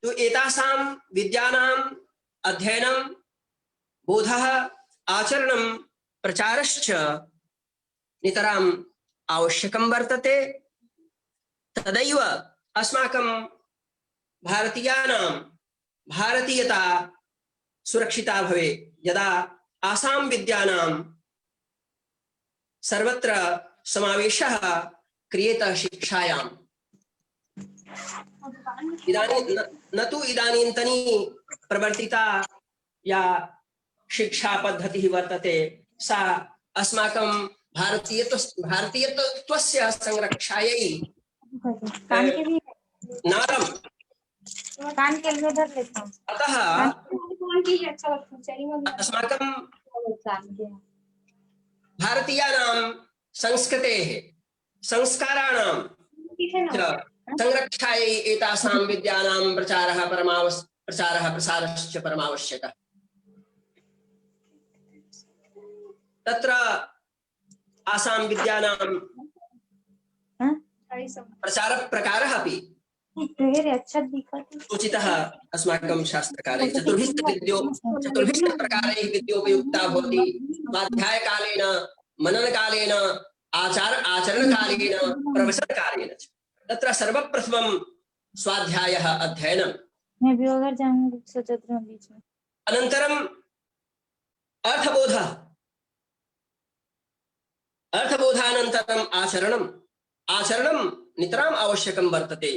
तो एतासां विद्यानाम् अध्ययनं, बोधः, आचरणं, प्रचारश्च नितराम् आवश्यकं वर्तते। तदैव अस्माकं भारतीयानां भारतीयता सुरक्षिता भवेत्, यदा आसां विद्यानां सर्वत्र समावेशः क्रियेत शिक्षायाम्। इदानीं न तु इदानीन्तनी प्रवर्तिता या शिक्षा पद्धतिः वर्तते, सा अस्माकं भारतीयत्वस्य संरक्षायै नारम्। अतः अस्माकं भारतीयानां संस्कृतेः संस्काराणां संरक्षायै एतासां विद्यानां प्रसारश्च परमावश्यकः। तत्र आसां विद्यानां प्रचारप्रकारः अपि सूचितः अस्माकं शास्त्रकारे। चतुर्भिश्च प्रकारैः विद्योपयुक्ता भवति। स्वाध्यायकालेन, मननकालेन, आचरणकालेन, प्रवचनकालेन च। तत्र सर्वप्रथमं स्वाध्यायः अध्ययनं, अनन्तरम् अर्थबोधः, अर्थबोधानन्तरम् आचरणं नितराम् आवश्यकं वर्तते।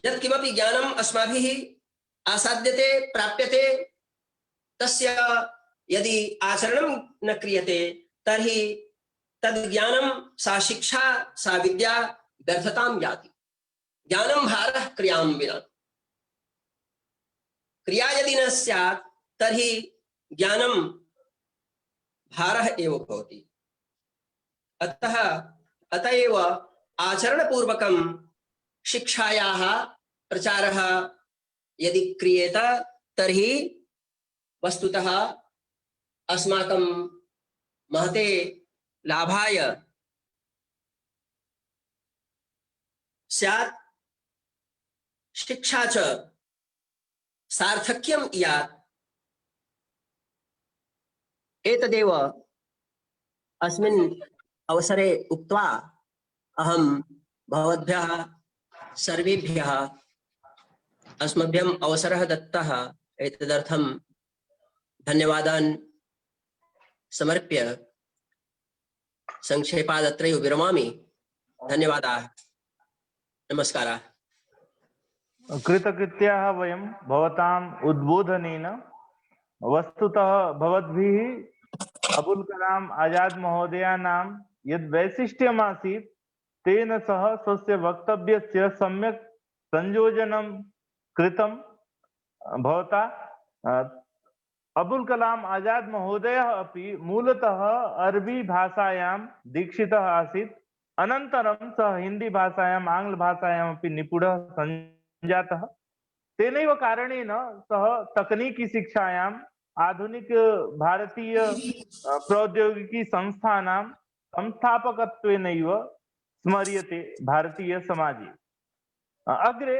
यत्किमपि ज्ञानम् अस्माभिः आसाद्यते, प्राप्यते, तस्य यदि आचरणं न क्रियते तर्हि तद् ज्ञानं, सा शिक्षा, सा विद्या व्यर्थतां याति। ज्ञानं भारः क्रियां विना। क्रिया यदि न स्यात् तर्हि ज्ञानं भारः एव भवति। अतएव आचरणपूर्वकं शिक्षायाः प्रचारः यदि क्रियेत तर्हि वस्तुतः अस्माकं महते लाभाय स्यात्। शिक्षा च सार्थक्यं यात्। एतदेव अस्मिन् अवसरे उक्त्वा अहं भवद्भ्यः सर्वेभ्यः अस्मभ्यम् अवसरः दत्तः, एतदर्थं धन्यवादान् समर्प्य संक्षेपादत्रैव विरमामि। धन्यवादाः, नमस्काराः। कृतकृत्याः वयं भवताम् उद्बोधनेन। वस्तुतः भवद्भिः अबुल कलाम आजाद महोदयानां यद् वैशिष्ट्यमासीत् तेन सह स्वस्य वक्तव्यस्य सम्यक् संयोजनं कृतं भवता। अबुल कलाम आजाद महोदयः अपि मूलतः अरबी भाषायां दीक्षितः आसीत्। अनन्तरं सः हिंदी भाषायाम् आङ्ग्लभाषायामपि निपुणः सञ्जातः। तेनैव कारणेन सः तकनीकी शिक्षायाम् आधुनिक भारतीय प्रौद्योगिकी संस्थानां संस्थापकत्वेनैव स्मर्यते भारतीय समाजे। अग्रे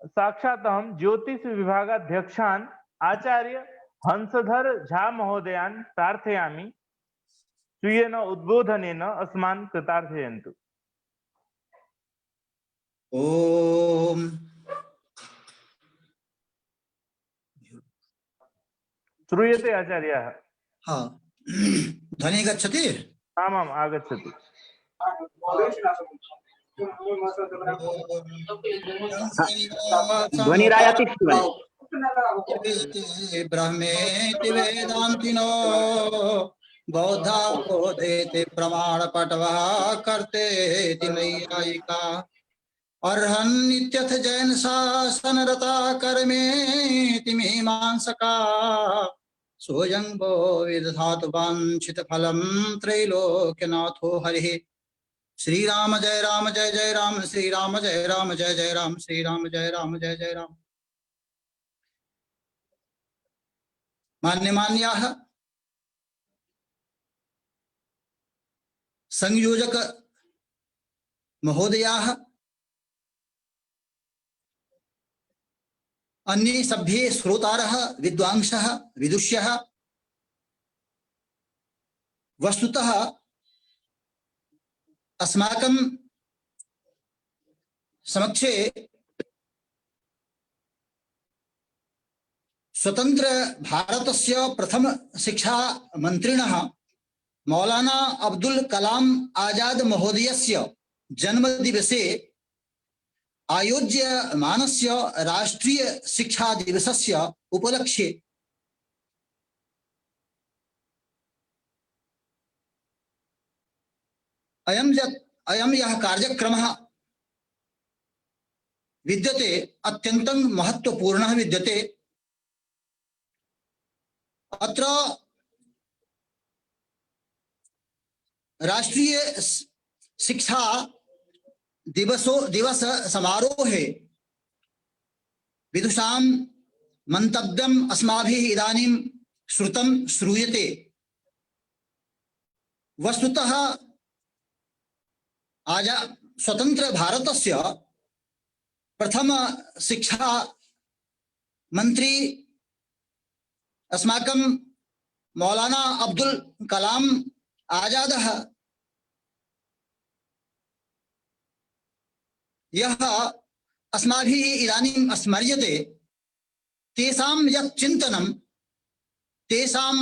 साक्षात् अहं ज्योतिष विभागाध्यक्षान् आचार्य हंसधर झा महोदयान् प्रार्थयामि स्वीयेन उद्बोधनेन अस्मान् कृतार्थयन्तु। ओम। श्रूयते आचार्याः? हाँ, ध्वनि गच्छति? आमाम्, आगच्छति। ध्वनिरायाति ब्रह्मेति वेदान्तिनो बौद्धा बोधेति प्रमाण पटवा करतेति नैयायिका अर्हन्नित्यथ जैन शासन रता कर्मेति मीमांसका सोऽयं वो विदधातु वाञ्छित फलं त्रैलोक्यनाथो हरिः। श्री राम जय राम जय जय राम, श्री राम जय राम जय जय राम, श्री राम जय राम जय जय राम। मान्याः संयोजक महोदयाः, अन्ये सभ्ये श्रोतारः विद्वांसः विदुष्यः वस्तुतः अस्माकं समक्षे स्वतंत्र भारतस्य प्रथम शिक्षा मंत्रिणः मौलाना अब्दुल कलाम आजाद महोदयस्य जन्मदिवसे आयोज्यमानस्य राष्ट्रीय शिक्षा दिवसस्य उपलक्ष्ये अयं यः कार्यक्रमः विद्यते अत्यन्तं महत्वपूर्णः विद्यते। अत्र राष्ट्रीय शिक्षा दिवस समारोहे विदुषां मंतव्यम् अस्माभिः इदानीं श्रुतं श्रूयते। वस्तुतः स्वतंत्र भारतस्य प्रथम शिक्षा मंत्री अस्माकं मौलाना अब्दुल कलाम आजादः यः अस्माभिः इदानीं स्मर्यते। तेषां यत् चिन्तनं, तेषां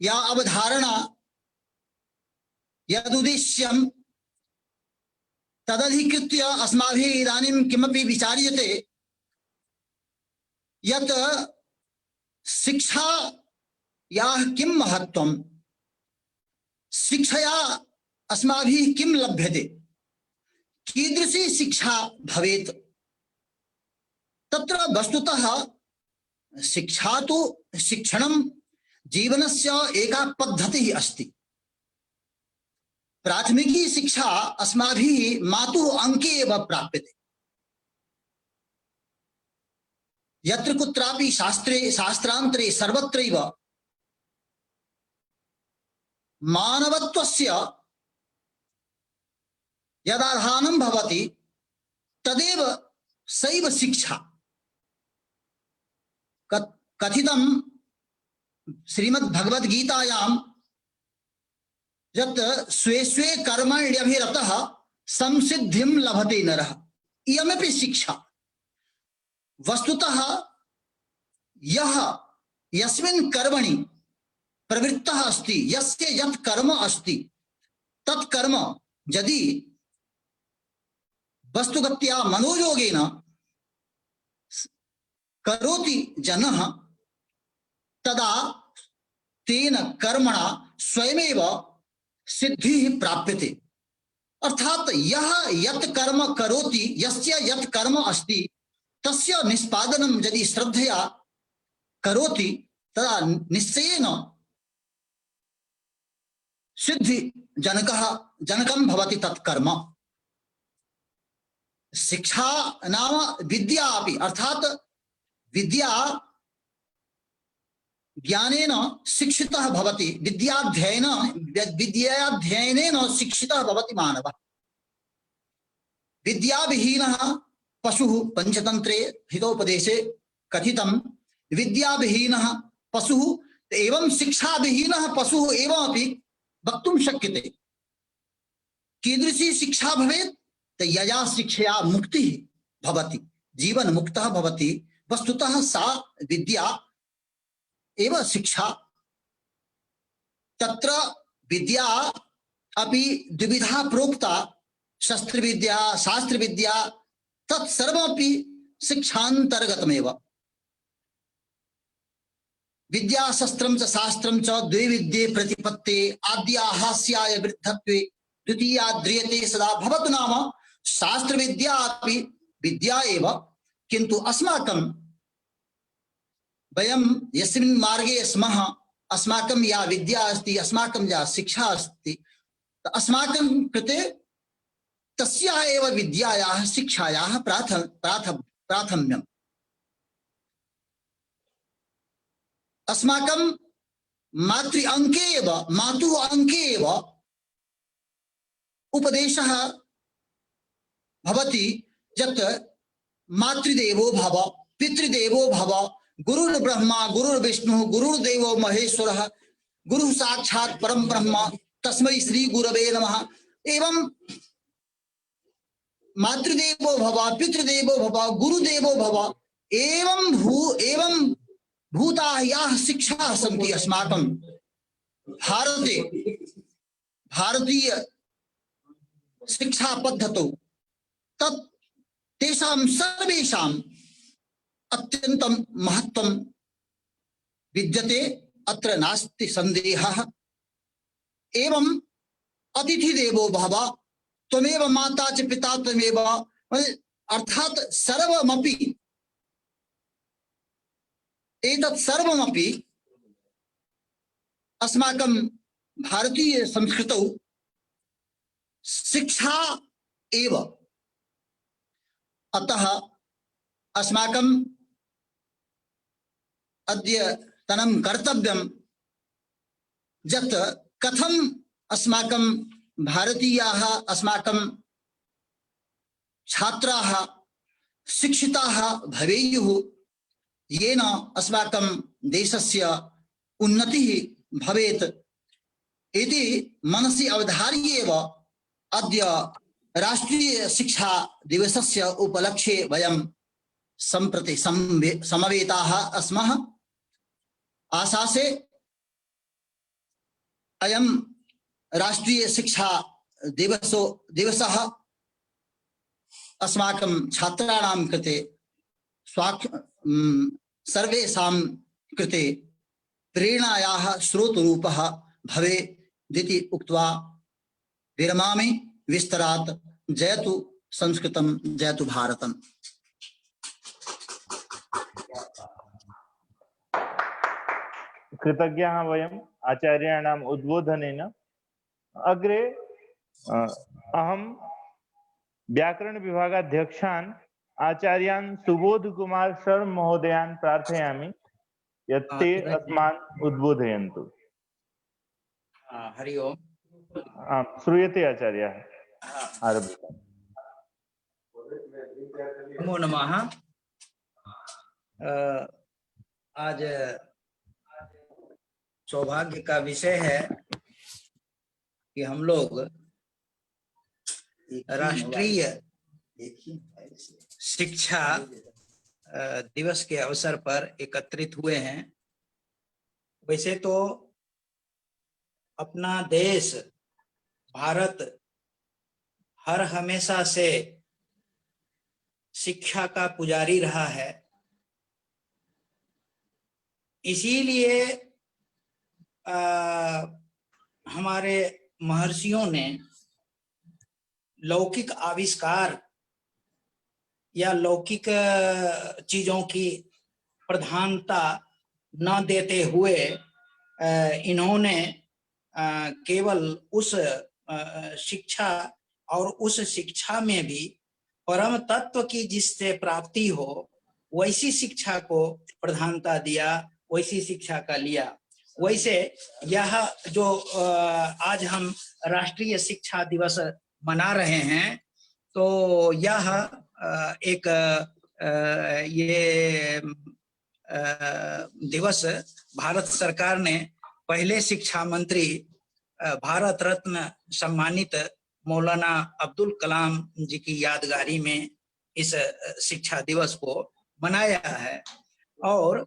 या अवधारणा, यदुद्देश्यं तदधिकृत्य अस्माभिः इदानीं किमपि विचार्यते यत् शिक्षा याः किं महत्वं, शिक्षया अस्माभिः किं लभ्यते, कीदृशी शिक्षा भवेत्। तत्र वस्तुतः शिक्षा तु शिक्षणं जीवनस्य एका पद्धतिः अस्ति। प्राथमिकी शिक्षा अस्माभिः मातुः अंके एव प्राप्यते। यत्र कुत्रापि शास्त्रे शास्त्रान्तरे सर्वत्रैव मानवत्वस्य यदाधानं भवति तदेव सैव शिक्षा। कथितं श्रीमद्भगवद्गीतायां यत् स्वे स्वे कर्मण्यभिरतः संसिद्धिं लभते नरः, इयमपि शिक्षा। वस्तुतः यः यस्मिन् कर्मणि प्रवृत्तः अस्ति, यस्य यत् कर्म अस्ति, तत् कर्म यदि वस्तुगत्या मनोयोगेन करोति जनः, तदा तेन कर्मणा स्वयमेव सिद्धिः प्राप्यते। अर्थात यः यत् कर्म करोति, यस्य यत् कर्म अस्ति, तस्य निष्पादनं यदि श्रद्धया करोति तदा निश्चयेन सिद्धि जनकं भवति तत्कर्म। शिक्षा नाम विद्या अपि, अर्थात विद्या ज्ञानेन शिक्षितः भवति, विद्याध्ययनेन शिक्षितः भवति मानवः। विद्याविहीनः पशुः, पंचतंत्रे हितोपदेशे कथितं विद्याविहीनः पशुः एवं शिक्षाविहीनः पशुः एवमपि वक्तुं शक्यते। कीदृशी शिक्षा भवेत्? यया शिक्षया मुक्तिः भवति, जीवन मुक्तः भवति, वस्तुतः सा विद्या एव शिक्षा। तत्र विद्या अपि द्विविधा प्रोक्ता, शस्त्र विद्या शास्त्र विद्या, तत्सर्वमपि शिक्षान्तर्गतमेव। विद्या शस्त्रं च शास्त्रं च द्वे विद्ये प्रतिपत्ते, आद्या हास्याय वृद्धत्वे द्वितीया द्रियते सदा भवतु नाम शास्त्र विद्या अपि विद्या एव। किन्तु अस्माकं वयं यस्मिन् मार्गे स्मः, अस्माकं या विद्या अस्ति, अस्माकं या शिक्षा अस्ति, अस्माकं कृते तस्याः एव विद्यायाः शिक्षायाः प्राथम्यम्। अस्माकं मातृ अंके एव, मातुः अंके एव उपदेशः भवति यत् मातृदेवो भव, पितृदेवो भव, गुरुर्ब्रह्मा गुरुर्विष्णु गुरुर्देवो महेश्वरः, गुरु साक्षात् परम ब्रह्म तस्मै श्री गुरवे नमः। एवं मातृदेवो भव, पितृदेवो भव, गुरुदेवो भव, एवं भूताः याः शिक्षाः सन्ति अस्माकं भारते, भारतीय शिक्षा पद्धतौ, तत् तेषां सर्वेषां अत्यन्तं महत्त्वं विद्यते, अत्र नास्ति संदेहः। एवं अतिथि देवो भव, त्वमेव माता च पिता त्वमेव, अर्थात सर्वमपि, एतत् सर्वमपि अस्माकं भारतीय संस्कृतौ शिक्षा एव। अतः अस्माकं अद्यतनं कर्तव्यं यत् कथं अस्माकं भारतीयाः, अस्माकं छात्राः शिक्षिताः भवेयुः, येन अस्माकं देशस्य उन्नतिः भवेत् इति मनसि अवधार्य एव अद्य राष्ट्रीय शिक्षा दिवसस्य उपलक्ष्ये वयं सम्प्रति समवेताः अस्मः। आशासे अयं राष्ट्रीय शिक्षा दिवसः अस्माकं छात्राणां कृते सर्वेषां कृते प्रेरणायाः स्रोतरूपः भवेदिति उक्त्वा विरमामि। विस्तरात्। जयतु संस्कृतं, जयतु भारतम्। कृतज्ञाः वयम् आचार्याणाम् उद्बोधनेन। अग्रे अहं व्याकरण विभागाध्यक्षान् आचार्यान् सुबोध कुमार शर्मा महोदयान् प्रार्थयामि यत् ते अस्मान् उद्बोधयन्तु। हरि ओम। श्रूयते आचार्याः? आरभ्य। नमो नमः। आज सौभाग्य का विषय है कि हम लोग राष्ट्रीय शिक्षा दिवस के अवसर पर एकत्रित हुए हैं। वैसे तो अपना देश भारत हर हमेशा से शिक्षा का पुजारी रहा है, इसीलिए हमारे महर्षियों ने लौकिक आविष्कार या लौकिक चीजों की प्रधानता न देते हुए इन्होंने केवल उस शिक्षा और उस शिक्षा में भी परम तत्व की जिससे प्राप्ति हो वैसी शिक्षा को प्रधानता दिया, वैसी शिक्षा का लिया। वैसे यह जो आज हम राष्ट्रीय शिक्षा दिवस मना रहे हैं, तो यह एक ये दिवस भारत सरकार ने पहले शिक्षा मंत्री भारत रत्न सम्मानित मौलाना अब्दुल कलाम जी की यादगारी में इस शिक्षा दिवस को मनाया है। और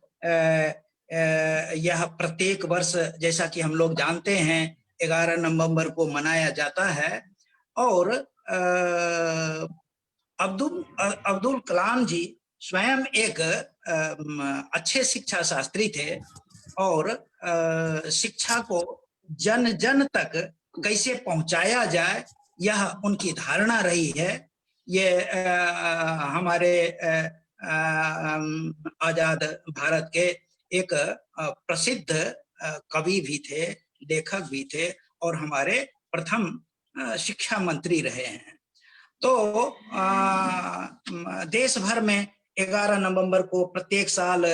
यह प्रत्येक वर्ष, जैसा कि हम लोग जानते हैं, 11 नवंबर को मनाया जाता है। और अब्दुल कलाम जी स्वयं एक अच्छे शिक्षा शास्त्री थे और शिक्षा को जन जन तक कैसे पहुंचाया जाए यह उनकी धारणा रही है। ये हमारे आजाद भारत के एक प्रसिद्ध कवि भी थे, लेखक भी थे और हमारे प्रथम शिक्षा मंत्री रहे हैं। तो देश भर में 11 नवंबर को प्रत्येक साल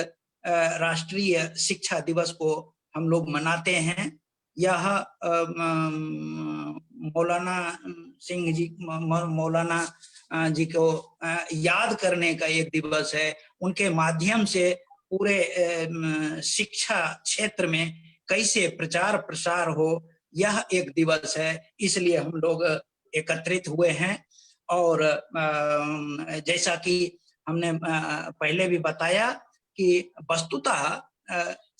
राष्ट्रीय शिक्षा दिवस को हम लोग मनाते हैं। यह मौलाना सिंह जी, मौलाना जी को याद करने का एक दिवस है उनके माध्यम से पूरे शिक्षा क्षेत्र में कैसे प्रचार प्रसार हो, यह एक दिवस है। इसलिए हम लोग एकत्रित हुए हैं। और जैसा कि हमने पहले भी बताया कि वस्तुतः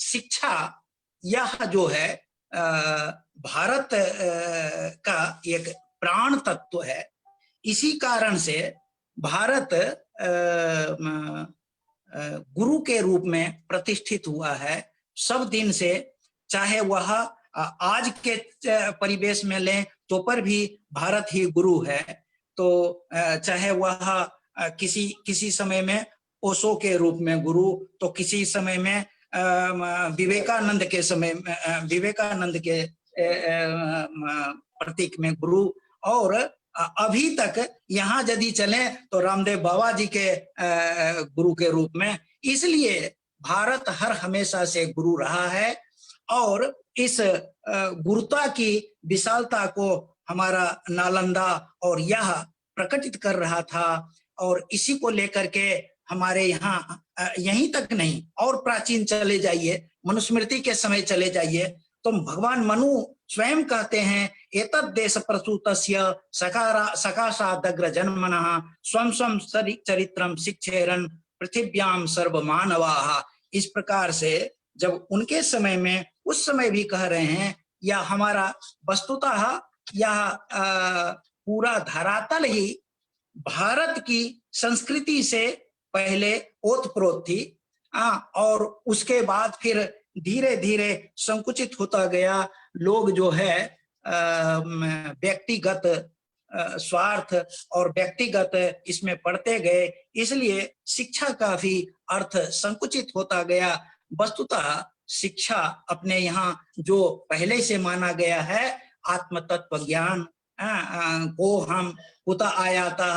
शिक्षा यह जो है भारत का एक प्राण तत्व है। इसी कारण से भारत गुरु के रूप में प्रतिष्ठित हुआ है सब दिन से। चाहे वह आज के परिवेश में लें तो पर भी भारत ही गुरु है। तो चाहे वह किसी समय में ओशो के रूप में गुरु, तो किसी समय में विवेकानंद के समय में विवेकानंद के प्रतीक में गुरु, और अभी तक यहाँ यदि चले तो रामदेव बाबा जी के गुरु के रूप में। इसलिए भारत हर हमेशा से गुरु रहा है और इस गुरुता की विशालता को हमारा नालंदा और यह प्रकटित कर रहा था। और इसी को लेकर के हमारे यहाँ यहीं तक नहीं और प्राचीन चले जाइए, मनुस्मृति के समय चले जाइए तो भगवान मनु स्वयं कहते हैं एतद् देश प्रसूतस्य सकाशादग्र जन्मनः स्वं स्वं चरित्रम शिक्षेरन पृथिव्याम सर्व मानवाः। इस प्रकार से जब उनके समय में उस समय भी कह रहे हैं, या हमारा वस्तुतः यह पूरा धरातल ही भारत की संस्कृति से पहले ओतप्रोत थी और उसके बाद फिर धीरे धीरे संकुचित होता गया। लोग जो है व्यक्तिगत स्वार्थ और व्यक्तिगत इसमें पढ़ते गए, इसलिए शिक्षा का भी अर्थ संकुचित होता गया। वस्तुतः शिक्षा अपने यहाँ जो पहले से माना गया है आत्म तत्व ज्ञान को हम कुतः आयाता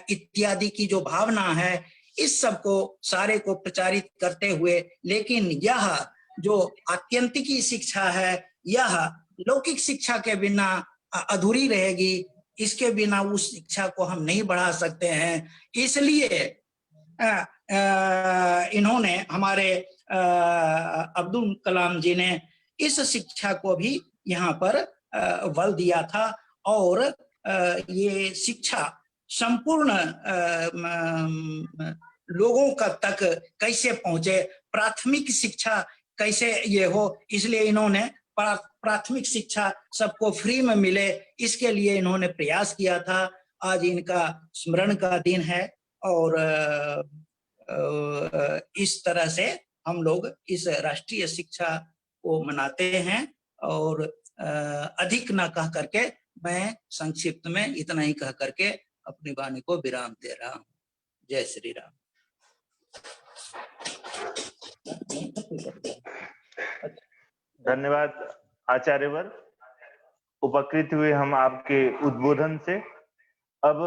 इत्यादि की जो भावना है, इस सब को सारे को प्रचारित करते हुए, लेकिन यह जो आत्यंतिकी शिक्षा है यह लौकिक शिक्षा के बिना अधूरी रहेगी। इसके बिना उस शिक्षा को हम नहीं बढ़ा सकते हैं। इसलिए इन्होंने हमारे अब्दुल कलाम जी ने इस शिक्षा को भी यहाँ पर बल दिया था। और ये शिक्षा संपूर्ण लोगों का तक कैसे पहुंचे, प्राथमिक शिक्षा कैसे ये हो, इसलिए इन्होंने प्राथमिक शिक्षा सबको फ्री में मिले, इसके लिए इन्होंने प्रयास किया था। आज इनका स्मरण का दिन है और इस तरह से हम लोग इस राष्ट्रीय शिक्षा को मनाते हैं। और अधिक ना कह करके मैं संक्षिप्त में इतना ही कह करके अपनी वाणी को विराम दे रहा हूँ। जय श्री राम। धन्यवाद आचार्यवर, उपकृत हुए हम आपके उद्बोधन से। अब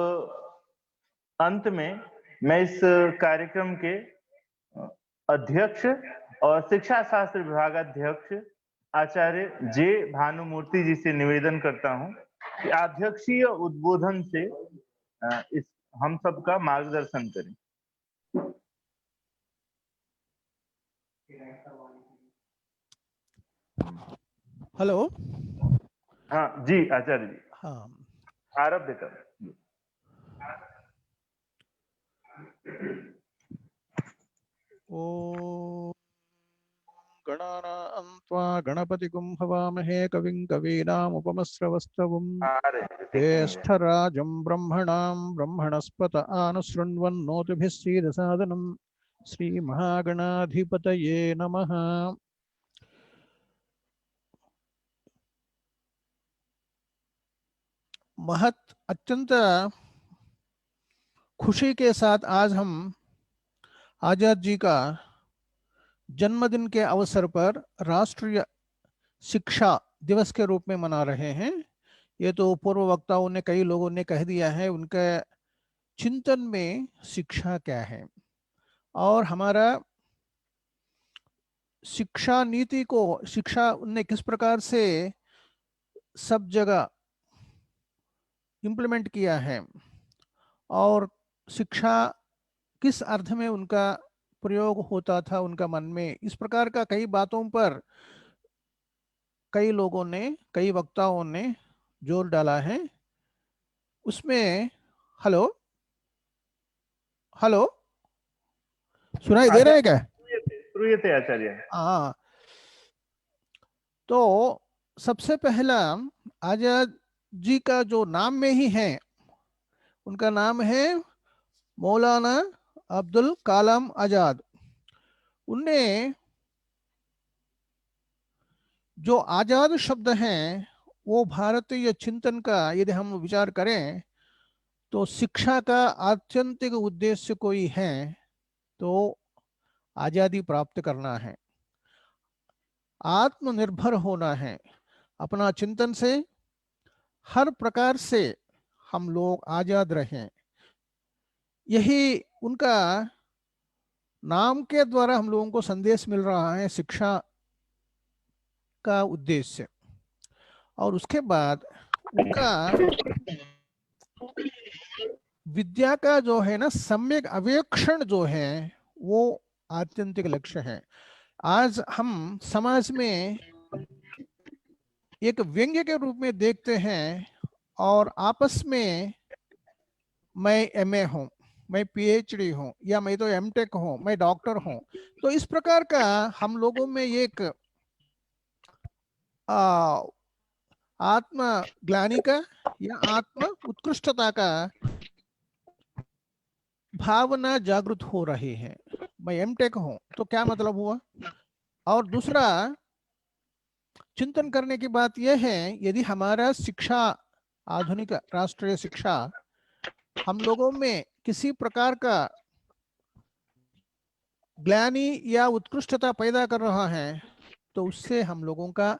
अंत में मैं इस कार्यक्रम के अध्यक्ष और शिक्षा शास्त्र विभागाध्यक्ष आचार्य जे भानुमूर्ति जी से निवेदन करता हूं कि अध्यक्षीय उद्बोधन से इस हम सबका मार्गदर्शन करें। हेलो। हाँ जी आचार्य जी, हाँ, आरंभ कर। ओ गणानां त्वा गणपतिगुं हवामहे कविं कवीनामुपमस्रवस्तवं ज्येष्ठराजं ब्रह्मणां ब्रह्मणस्पत आनुशृण्वन्नोतिभिः सीदसादनं श्रीमहागणाधिपतये नमः। अत्यंत खुशी के साथ आज हम आजाद जी का जन्मदिन के अवसर पर राष्ट्रीय शिक्षा दिवस के रूप में मना रहे हैं। ये तो पूर्व वक्ताओं ने, कई लोगों ने कह दिया है उनके चिंतन में शिक्षा क्या है और हमारा शिक्षा नीति को, शिक्षा उनने किस प्रकार से सब जगह इम्प्लीमेंट किया है और शिक्षा किस अर्थ में उनका प्रयोग होता था उनका मन में, इस प्रकार का कई बातों पर कई लोगों ने, कई वक्ताओं ने जोर डाला है। उसमें हेलो हेलो सुनाई दे रहा है क्या? श्रूयते आचार्य। हाँ, तो सबसे पहला आजाद जी का जो नाम में ही है, उनका नाम है मौलाना अब्दुल कलाम आजाद। उनने जो आजाद शब्द है वो भारतीय चिंतन का यदि हम विचार करें तो शिक्षा का आत्यंतिक उद्देश्य कोई है तो आजादी प्राप्त करना है, आत्मनिर्भर होना है। अपना चिंतन से हर प्रकार से हम लोग आजाद रहें, यही उनका नाम के द्वारा हम लोगों को संदेश मिल रहा है, शिक्षा का उद्देश्य। और उसके बाद उनका विद्या का जो है ना सम्यक अवेक्षण जो है वो आत्यंतिक लक्ष्य है। आज हम समाज में एक व्यंग्य के रूप में देखते हैं और आपस में मैं एमए हूँ, मैं पीएचडी हूँ, या मैं तो एमटेक हूँ, मैं डॉक्टर हूँ। तो इस प्रकार का हम लोगों में एक आत्म ग्लानि का या आत्म उत्कृष्टता का भावना जागृत हो रही है। मैं एमटेक हूँ तो क्या मतलब हुआ? और दूसरा चिंतन करने की बात यह है, यदि हमारा शिक्षा, आधुनिक राष्ट्रीय शिक्षा हम लोगों में किसी प्रकार का ग्लानि या उत्कृष्टता पैदा कर रहा है तो उससे हम लोगों का,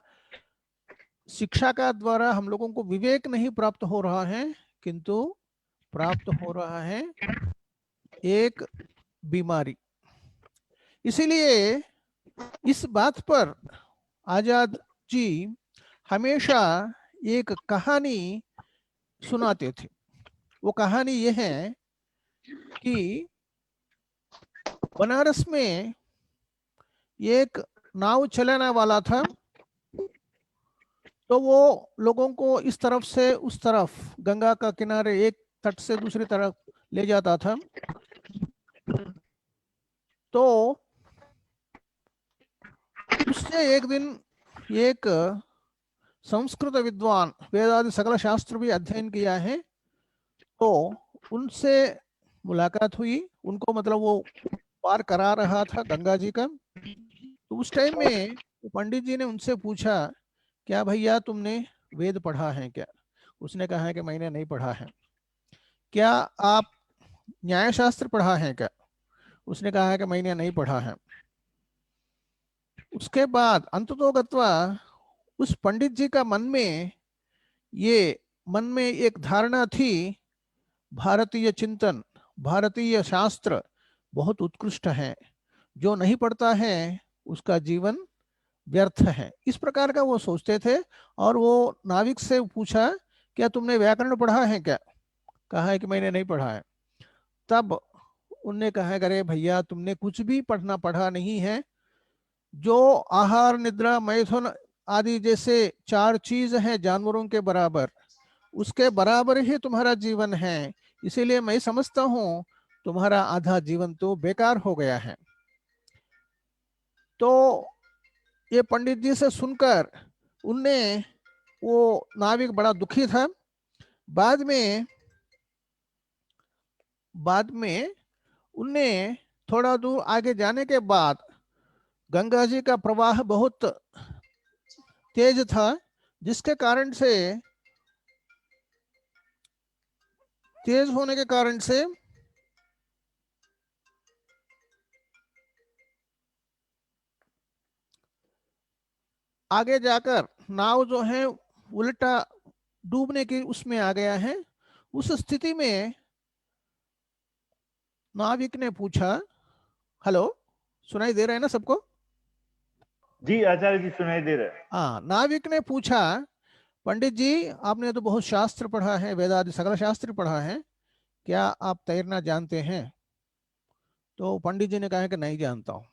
शिक्षा का द्वारा हम लोगों को विवेक नहीं प्राप्त हो रहा है, किंतु प्राप्त हो रहा है एक बीमारी। इसीलिए इस बात पर आजाद जी हमेशा एक कहानी सुनाते थे। वो कहानी यह है कि बनारस में एक नाव चलाने वाला था, तो वो लोगों को इस तरफ से उस तरफ, गंगा का किनारे एक तट से दूसरी तरफ ले जाता था। तो उससे एक दिन एक संस्कृत विद्वान, वेदादि सकल शास्त्र भी अध्ययन किया है, तो उनसे मुलाकात हुई। उनको मतलब वो पार करा रहा था गंगा जी का। तो उस टाइम में पंडित जी ने उनसे पूछा, क्या भैया तुमने वेद पढ़ा है क्या? उसने कहा है कि मैंने नहीं पढ़ा है। क्या आप न्याय शास्त्र पढ़ा है क्या? उसने कहा है कि मैंने नहीं पढ़ा है। उसके बाद अंततोगत्वा उस पंडित जी का मन में एक धारणा थी, भारतीय चिंतन, भारतीय शास्त्र बहुत उत्कृष्ट है, जो नहीं पढ़ता है उसका जीवन व्यर्थ है, इस प्रकार का वो सोचते थे। और वो नाविक से पूछा, क्या तुमने व्याकरण पढ़ा है क्या? कहा है कि मैंने नहीं पढ़ा है। तब उनने कहा, अरे भैया तुमने कुछ भी पढ़ा नहीं है, जो आहार निद्रा मैथुन आदि जैसे 4 चीज हैं जानवरों के बराबर, उसके बराबर ही तुम्हारा जीवन है। इसीलिए मैं समझता हूं तुम्हारा आधा जीवन तो बेकार हो गया है। तो ये पंडित जी से सुनकर उनने, वो नाविक बड़ा दुखी था। बाद में उनने थोड़ा दूर आगे जाने के बाद गंगा जी का प्रवाह बहुत तेज था, जिसके कारण से, तेज होने के कारण से आगे जाकर नाव जो है उल्टा डूबने की उसमें आ गया है। उस स्थिति में नाविक ने पूछा, हेलो सुनाई दे रहा है ना सबको? जी आचार्य जी सुनाई दे रहा है। हाँ, नाविक ने पूछा, पंडित जी आपने तो बहुत शास्त्र पढ़ा है, वेदादि सकल शास्त्र पढ़ा है, क्या आप तैरना जानते हैं? तो पंडित जी ने कहा कि नहीं जानता हूँ।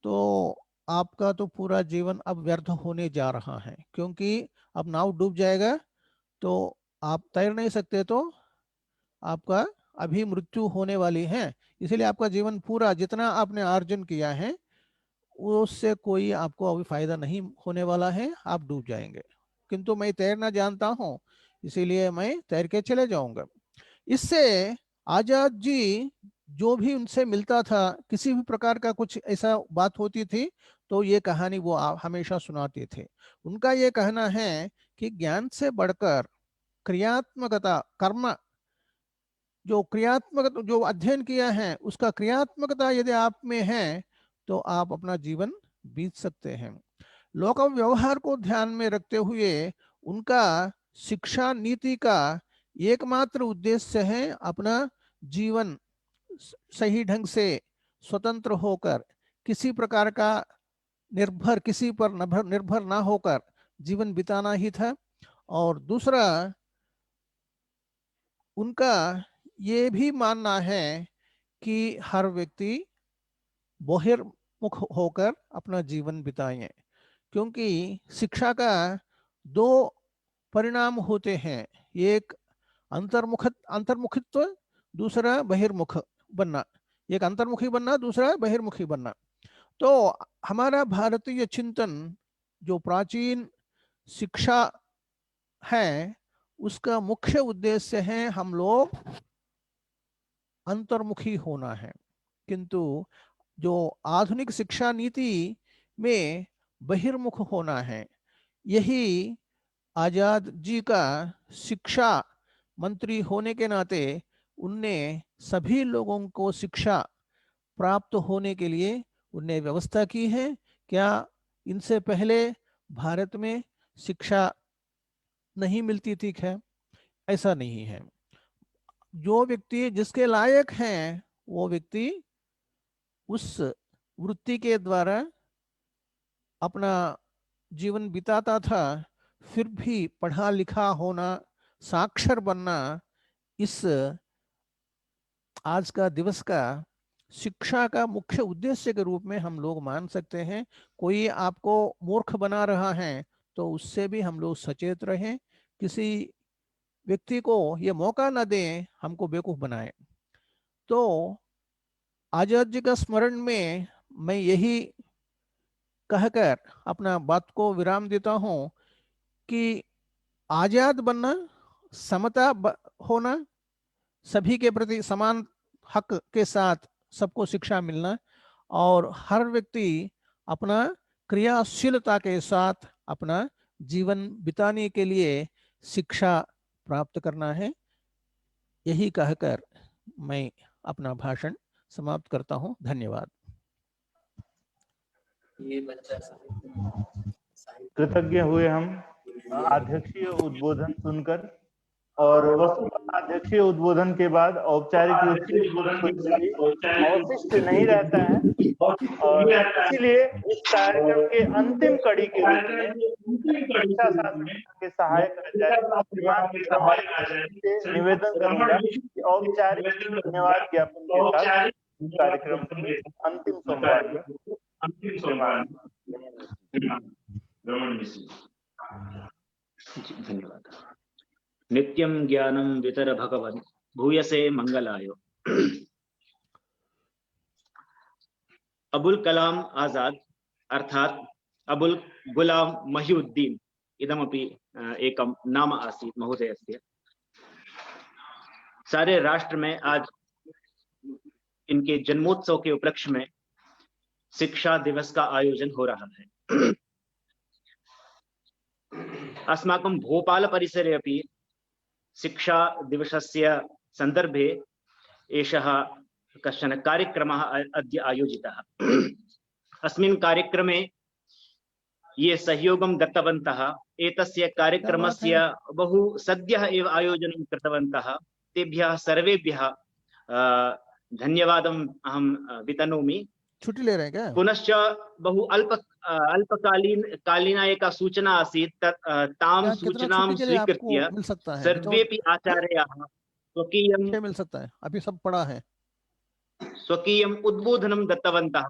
तो आपका तो पूरा जीवन अब व्यर्थ होने जा रहा है, क्योंकि अब नाव डूब जाएगा तो आप तैर नहीं सकते, तो आपका अभी मृत्यु होने वाली है। इसलिए आपका जीवन पूरा जितना आपने अर्जन किया है उससे कोई आपको अभी फायदा नहीं होने वाला है, आप डूब जाएंगे। किंतु मैं तैरना जानता हूँ, इसीलिए मैं तैर के चले जाऊंगा। इससे आजाद जी जो भी उनसे मिलता था, किसी भी प्रकार का कुछ ऐसा बात होती थी तो ये कहानी वो हमेशा सुनाते थे। उनका ये कहना है कि ज्ञान से बढ़कर क्रियात्मकता, कर्म, जो क्रियात्मक जो अध्ययन किया है उसका क्रियात्मकता यदि आप में है तो आप अपना जीवन बीत सकते हैं। लोक व्यवहार को ध्यान में रखते हुए उनका शिक्षा नीति का एकमात्र उद्देश्य है अपना जीवन सही ढंग से स्वतंत्र होकर, किसी प्रकार का किसी पर निर्भर ना होकर जीवन बिताना ही था। और दूसरा, उनका ये भी मानना है कि हर व्यक्ति बहिर्मुख होकर अपना जीवन बिताएं, क्योंकि शिक्षा का दो परिणाम होते हैं, एक अंतर्मुखित्व, दूसरा बहिर्मुख बनना। एक अंतर्मुखी बनना, दूसरा बहिर्मुखी बनना। तो हमारा भारतीय चिंतन जो प्राचीन शिक्षा है उसका मुख्य उद्देश्य है हम लोग अंतर्मुखी होना है, किंतु जो आधुनिक शिक्षा नीति में बहिर्मुख होना है। यही आजाद जी का शिक्षा मंत्री होने के नाते उनने सभी लोगों को शिक्षा प्राप्त होने के लिए उनने व्यवस्था की है। क्या इनसे पहले भारत में शिक्षा नहीं मिलती थी? क्या ऐसा नहीं है। जो व्यक्ति जिसके लायक हैं वो व्यक्ति उस वृत्ति के द्वारा अपना जीवन बिताता था। फिर भी पढ़ा लिखा होना, साक्षर बनना इस आज का दिवस का शिक्षा का मुख्य उद्देश्य के रूप में हम लोग मान सकते हैं। कोई आपको मूर्ख बना रहा है तो उससे भी हम लोग सचेत रहें, किसी व्यक्ति को ये मौका न दें हमको बेवकूफ बनाए। तो आजाद जी का स्मरण में मैं यही कहकर अपना बात को विराम देता हूं कि आजाद बनना, समता होना, सभी के प्रति समान हक के साथ सबको शिक्षा मिलना, और हर व्यक्ति अपना क्रियाशीलता के साथ अपना जीवन बिताने के लिए शिक्षा प्राप्त करना है। यही कहकर मैं अपना भाषण समाप्त करता हूं। धन्यवाद। कृतज्ञ हुए हम अध्यक्षीय उद्बोधन सुनकर, और वस्तुतः अध्यक्षीय उद्बोधन के बाद औपचारिक रूप से अवशिष्ट नहीं रहता है, और इसीलिए इस कार्यक्रम के अंतिम कड़ी के रूप में शिक्षा शास्त्र के सहायक आचार्य से निवेदन करूंगा कि औपचारिक धन्यवाद ज्ञापन के साथ कार्यक्रम के अंतिम सोमवार धन्यवाद। नित्यं ज्ञानं वितर भगवन् भूयसे मंगलाय। अबुल कलाम आजाद अर्थात अबुल गुलाम महिउद्दीन इदमपि एकं नाम आसीत् महोदयस्य। सारे राष्ट्र में आज इनके जन्मोत्सव के उपलक्ष्य में शिक्षा दिवस का आयोजन हो रहा है। अस्माकं भोपाल परिसरे अपि शिक्षा दिवसस्य संदर्भे एषः कश्चन कार्यक्रमः अद्य आयोजितः। अस्मिन् कार्यक्रमे ये सहयोगं दत्तवन्तः, एतस्य कार्यक्रमस्य बहु सद्यः एव आयोजनं कृतवन्तः, तेभ्यः सर्वेभ्यः धन्यवादम् अहं वितनोमि। छुट्टी ले रहे हैं क्या? पुनश्च बहु अल्पकालीना एका सूचना आसीत्, तां सूचनां स्वीकृत्य सर्वेपि आचार्याः स्वकीयं मिल सकता है, अभी सब पड़ा है। स्वकीयम् उद्बोधनं दत्तवन्तः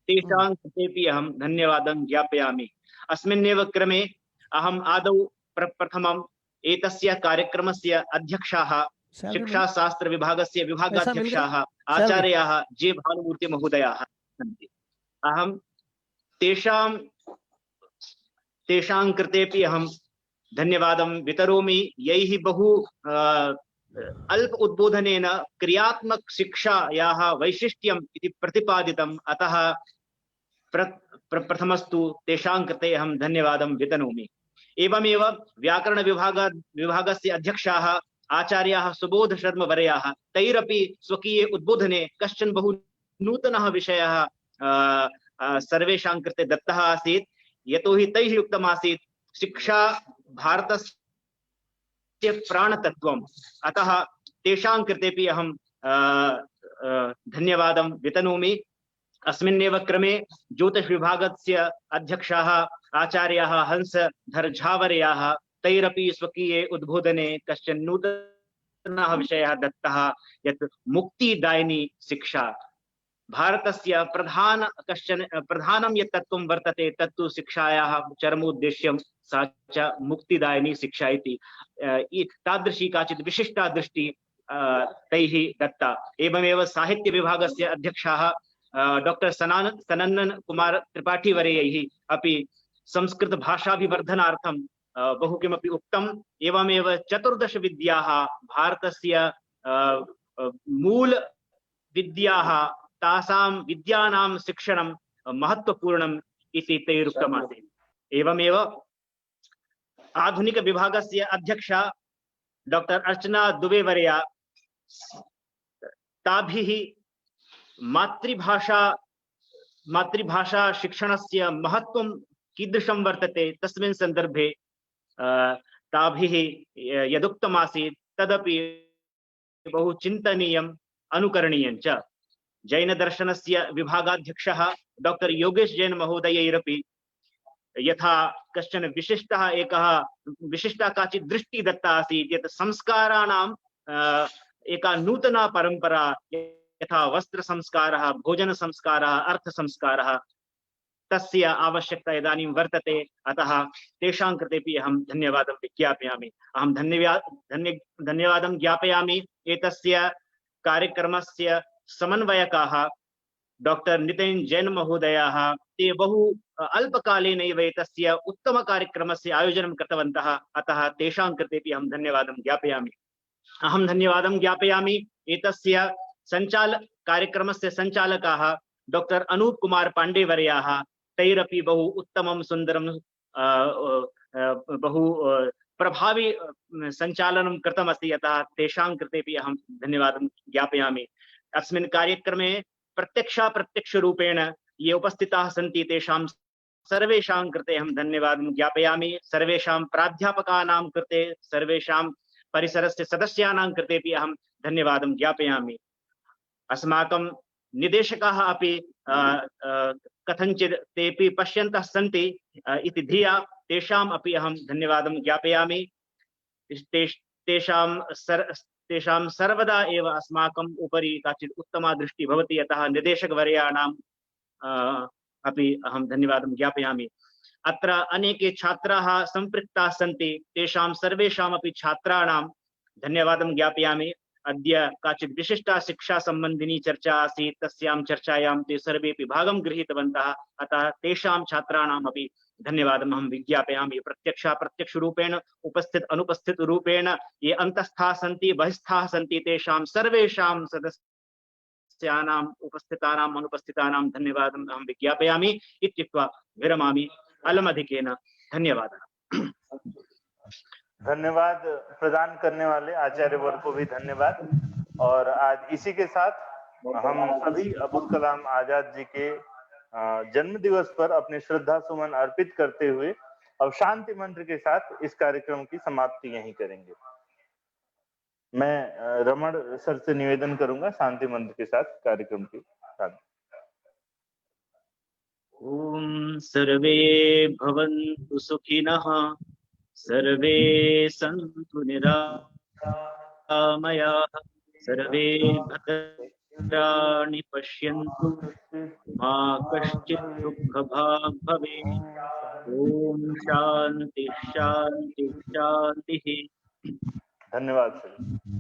तेषां कृतेपि अहं धन्यवादं ज्ञापयामि। अस्मिन्नेव क्रमे अहम् आदौ प्रथमम् एतस्य कार्यक्रमस्य अध्यक्षाः शिक्षाशास्त्र विभागस्य विभागाध्यक्षाः आचार्याः जे भानुमूर्ति महोदयाः सन्ति। अहं तेषां कृतेपि अहं धन्यवादं वितरोमि, यैः बहु अल्प उद्बोधनेन क्रियात्मक शिक्षायाः वैशिष्ट्यम् इति प्रतिपादितम्। अतः प्रथमस्तु तेषां कृते अहं धन्यवादं वितनोमि। एवमेव व्याकरण विभागस्य अध्यक्षाः आचार्याः सुबोध शर्मा वर्याः, तैरपि स्वकीये उद्बोधने कश्चन बहु नूतनः विषयः सर्वेषां कृते दत्तः आसीत्। यतोहि तैः उक्तमासीत् शिक्षा भारतस्य प्राणतत्त्वम्। अतः तेषां कृतेपि अहं धन्यवादं वितनोमि। अस्मिन्नेव क्रमे ज्योतिष विभागस्य अध्यक्षाः आचार्याः हंसधर झावर्याः, तैरपि स्वकीये उद्बोधने कश्चन नूतनः विषयः दत्तः, यत् मुक्तिदायिनी शिक्षा। भारतस्य प्रधानं यत् तत्त्वं वर्तते तत्तु शिक्षायाः चरमोद्देश्यं सा च मुक्तिदायिनी शिक्षा इति। तादृशी काचित् विशिष्टा दृष्टि तैः दत्ता। एवमेव साहित्य विभागस्य अध्यक्षाः डॉक्टर सनन्दन कुमार त्रिपाठी वर्यैः अपि संस्कृत भाषाभिवर्धनार्थं बहु किमपि उक्तम्। एवमेव 14 विद्याः भारतस्य मूल विद्याः, तासां विद्यानां शिक्षणं महत्वपूर्णम् इति तैरुक्तमासीत्। एवमेव आधुनिक विभागस्य अध्यक्षा डॉक्टर अर्चना दुबे वर्या ताभिः मातृभाषा शिक्षणस्य महत्वं कीदृशं वर्तते तस्मिन् सन्दर्भे ताभिः यदुक्तमासीत् तदपि बहु चिन्तनीयम् अनुकरणीयं च। जैन दर्शनस्य विभागाध्यक्षः डॉक्टर योगेश जैन महोदयैरपि यथा कश्चन विशिष्टा काचित् दृष्टिः दत्ता आसीत्, यत् संस्काराणाम् एका नूतना परंपरा, यथा वस्त्र संस्कारः, भोजन संस्कारः, अर्थ संस्कारः, तस्य आवश्यकता इदानीं वर्तते। अतः तेषां कृतेपि अहं धन्यवादं ज्ञापयामि। अहं धन्यवादं ज्ञापयामि एतस्य कार्यक्रमस्य समन्वयकाः डॉक्टर नितिन जैन महोदयाः। ते बहु अल्पकालेनैव एतस्य उत्तमकार्यक्रमस्य आयोजनं कृतवन्तः। अतः तेषां कृतेपि अहं धन्यवादं ज्ञापयामि। अहं धन्यवादं ज्ञापयामि एतस्य कार्यक्रमस्य सञ्चालकाः डॉक्टर अनूप कुमार पांडे वर्याः। तैरपि बहु उत्तमं सुन्दरं बहु प्रभावी सञ्चालनं कृतमस्ति। अतः तेषां कृतेपि अहं धन्यवादं ज्ञापयामि। अस्मिन् कार्यक्रमे प्रत्यक्षरूपेण ये उपस्थिताः सन्ति तेषां सर्वेषां कृते अहं धन्यवादं ज्ञापयामि। सर्वेषां प्राध्यापकानां कृते, सर्वेषां परिसरस्य सदस्यानां कृतेपि अहं धन्यवादं ज्ञापयामि। अस्माकं निदेशकाः अपि कथञ्चित् तेपि पश्यन्तः सन्ति इति धिया तेषाम् अपि अहं धन्यवादं ज्ञापयामि। तेषां सर्वदा एव अस्माकम् उपरि काचित् उत्तमा दृष्टिः भवति। अतः निदेशकवर्याणाम् अपि अहं धन्यवादं ज्ञापयामि। अत्र अनेके छात्राः सम्पृक्ताः सन्ति, तेषां सर्वेषामपि छात्राणां धन्यवादं ज्ञापयामि। अद्य काचित् विशिष्टा शिक्षा सम्बन्धिनी चर्चा आसीत्, तस्यां चर्चायां ते सर्वेपि भागं गृहीतवन्तः। अतः तेषां छात्राणाम् अपि धन्यवादम् अहं विज्ञापयामि। प्रत्यक्षरूपेण अनुपस्थित रूपेण ये अन्तस्थाः सन्ति, बहिस्थाः सन्ति, तेषां सर्वेषां सदस्यानाम् उपस्थितानाम् अनुपस्थितानां धन्यवादम् अहं विज्ञापयामि इत्युक्त्वा विरमामि। अलमधिकेन धन्यवादः। धन्यवाद प्रदान करने वाले आचार्य वर्ग को भी धन्यवाद। और आज इसी के साथ हम सभी अब्दुल कलाम आजाद जी के जन्म दिवस पर अपने श्रद्धा सुमन अर्पित करते हुए अब शांति मंत्र के साथ इस कार्यक्रम की समाप्ति यहीं करेंगे। मैं रमण सर से निवेदन करूंगा शांति मंत्र के साथ कार्यक्रम की शांति। ओम सर्वे भवन्तु सुखिनः, सर्वे सन्तु निरामयाः, सर्वे भद्राणि मित्राणि पश्यन्तु मा कश्चित् दुःखभाग् भवेत्। ओम शांति शांति शांति। धन्यवाद सर।